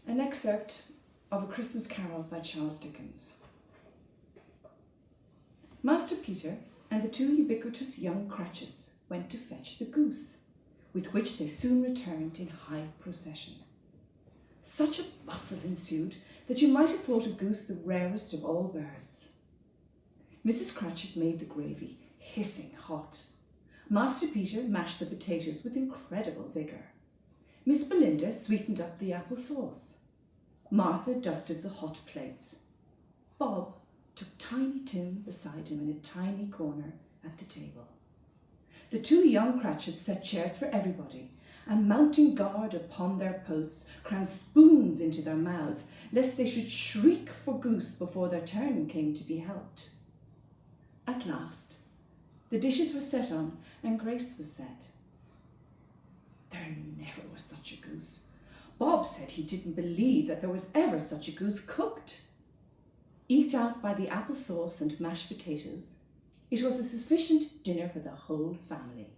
An excerpt of A Christmas Carol by Charles Dickens. Master Peter and the two ubiquitous young Cratchits went to fetch the goose, with which they soon returned in high procession. Such a bustle ensued that you might have thought a goose the rarest of all birds. Mrs. Cratchit made the gravy hissing hot. Master Peter mashed the potatoes with incredible vigour. Miss Belinda sweetened up the apple sauce. Martha dusted the hot plates. Bob took Tiny Tim beside him in a tiny corner at the table. The two young Cratchits set chairs for everybody, and mounting guard upon their posts, crammed spoons into their mouths, lest they should shriek for goose before their turn came to be helped. At last, the dishes were set on, and grace was said. There never was such a goose. Bob said he didn't believe that there was ever such a goose cooked. Eked out by the apple sauce and mashed potatoes, it was a sufficient dinner for the whole family.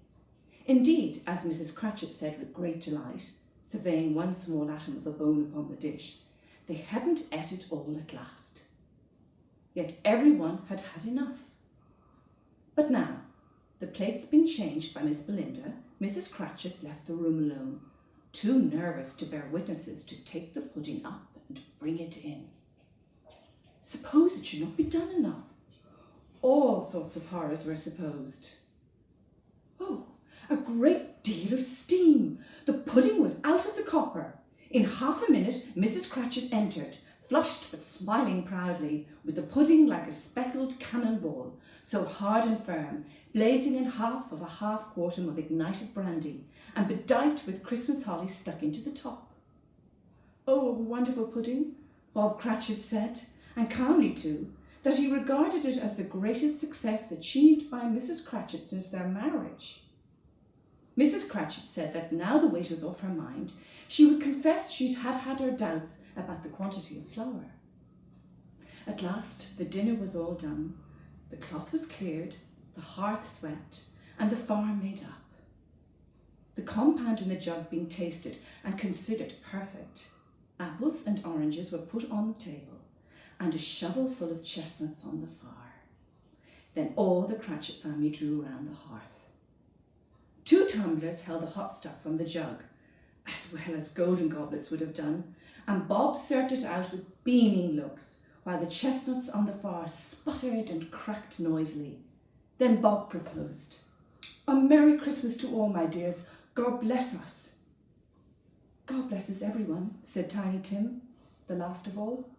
Indeed, as Mrs. Cratchit said with great delight, surveying one small atom of a bone upon the dish, they hadn't ate it all at last. Yet everyone had had enough. But now, the plates being changed by Miss Belinda, Mrs. Cratchit left the room alone, too nervous to bear witnesses to take the pudding up and bring it in. Suppose it should not be done enough. All sorts of horrors were supposed. Oh, a great deal of steam! The pudding was out of the copper. In half a minute, Mrs. Cratchit entered, flushed but smiling proudly, with the pudding like a speckled cannonball, so hard and firm, blazing in half of a half-quartern of ignited brandy, and bedight with Christmas holly stuck into the top. Oh, a wonderful pudding, Bob Cratchit said, and calmly too, that he regarded it as the greatest success achieved by Mrs. Cratchit since their marriage. Mrs. Cratchit said that now the weight was off her mind, she would confess she'd had her doubts about the quantity of flour. At last the dinner was all done, the cloth was cleared, the hearth swept, and the farm made up. The compound in the jug being tasted and considered perfect, apples and oranges were put on the table, and a shovel full of chestnuts on the fire. Then all the Cratchit family drew round the hearth. 2 tumblers held the hot stuff from the jug, as well as golden goblets would have done, and Bob served it out with beaming looks, while the chestnuts on the fire sputtered and cracked noisily. Then Bob proposed, "A Merry Christmas to all, my dears. God bless us." "God blesses everyone," said Tiny Tim, the last of all.